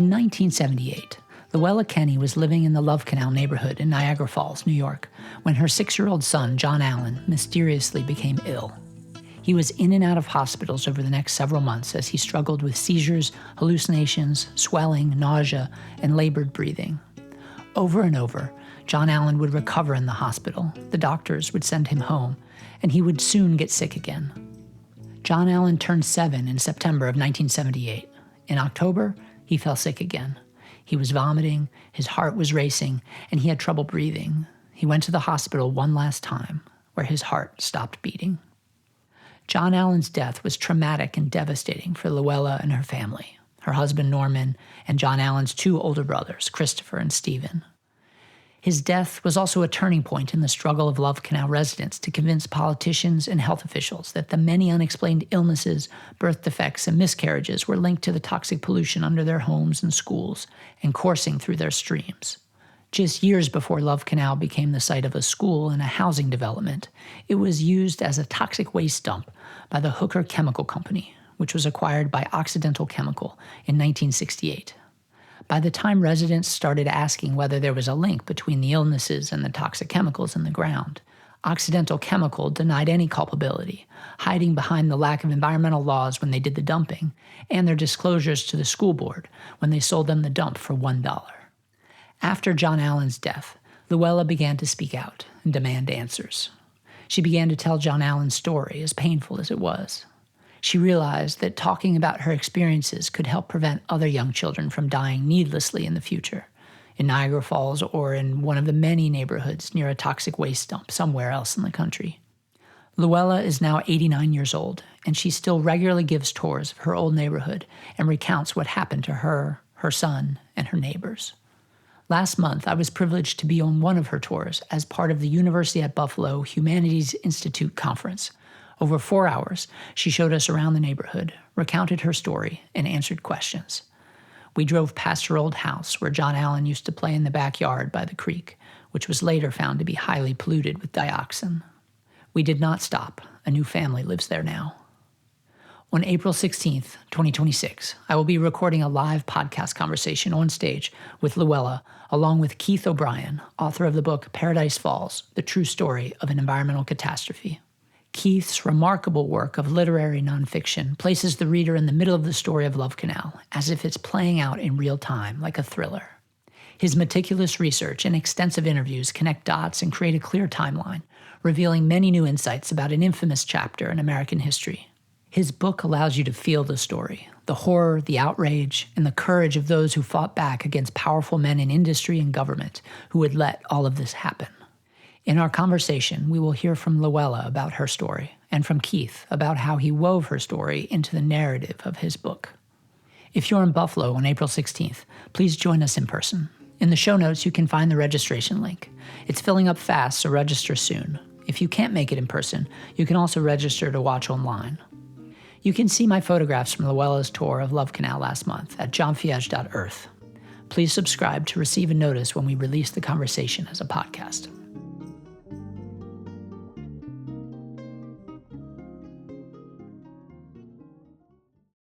In 1978, Luella Kenny was living in the Love Canal neighborhood in Niagara Falls, New York, when her 6-year-old son, Jon Allen, mysteriously became ill. He was in and out of hospitals over the next several months as he struggled with seizures, hallucinations, swelling, nausea, and labored breathing. Over and over, Jon Allen would recover in the hospital, the doctors would send him home, and he would soon get sick again. Jon Allen turned 7 in September of 1978. In October, he fell sick again. He was vomiting, his heart was racing, and he had trouble breathing. He went to the hospital one last time, where his heart stopped beating. Jon Allen's death was traumatic and devastating for Luella and her family, her husband Norman, and Jon Allen's 2 older brothers, Christopher and Stephen. His death was also a turning point in the struggle of Love Canal residents to convince politicians and health officials that the many unexplained illnesses, birth defects, and miscarriages were linked to the toxic pollution under their homes and schools and coursing through their streams. Just years before Love Canal became the site of a school and a housing development, it was used as a toxic waste dump by the Hooker Chemical Company, which was acquired by Occidental Chemical in 1968. By the time residents started asking whether there was a link between the illnesses and the toxic chemicals in the ground, Occidental Chemical denied any culpability, hiding behind the lack of environmental laws when they did the dumping and their disclosures to the school board when they sold them the dump for $1. After Jon Allen's death, Luella began to speak out and demand answers. She began to tell Jon Allen's story, as painful as it was. She realized that talking about her experiences could help prevent other young children from dying needlessly in the future, in Niagara Falls or in one of the many neighborhoods near a toxic waste dump somewhere else in the country. Luella is now 89 years old, and she still regularly gives tours of her old neighborhood and recounts what happened to her, her son, and her neighbors. Last month, I was privileged to be on one of her tours as part of the University at Buffalo Humanities Institute conference. Over 4 hours, she showed us around the neighborhood, recounted her story, and answered questions. We drove past her old house where Jon Allen used to play in the backyard by the creek, which was later found to be highly polluted with dioxin. We did not stop. A new family lives there now. On April 16th, 2026, I will be recording a live podcast conversation on stage with Luella, along with Keith O'Brien, author of the book Paradise Falls, The True Story of an Environmental Catastrophe. Keith's remarkable work of literary nonfiction places the reader in the middle of the story of Love Canal, as if it's playing out in real time, like a thriller. His meticulous research and extensive interviews connect dots and create a clear timeline, revealing many new insights about an infamous chapter in American history. His book allows you to feel the story, the horror, the outrage, and the courage of those who fought back against powerful men in industry and government who would let all of this happen. In our conversation, we will hear from Luella about her story, and from Keith about how he wove her story into the narrative of his book. If you're in Buffalo on April 16th, please join us in person. In the show notes, you can find the registration link. It's filling up fast, so register soon. If you can't make it in person, you can also register to watch online. You can see my photographs from Luella's tour of Love Canal last month at johnfiege.earth. Please subscribe to receive a notice when we release the conversation as a podcast.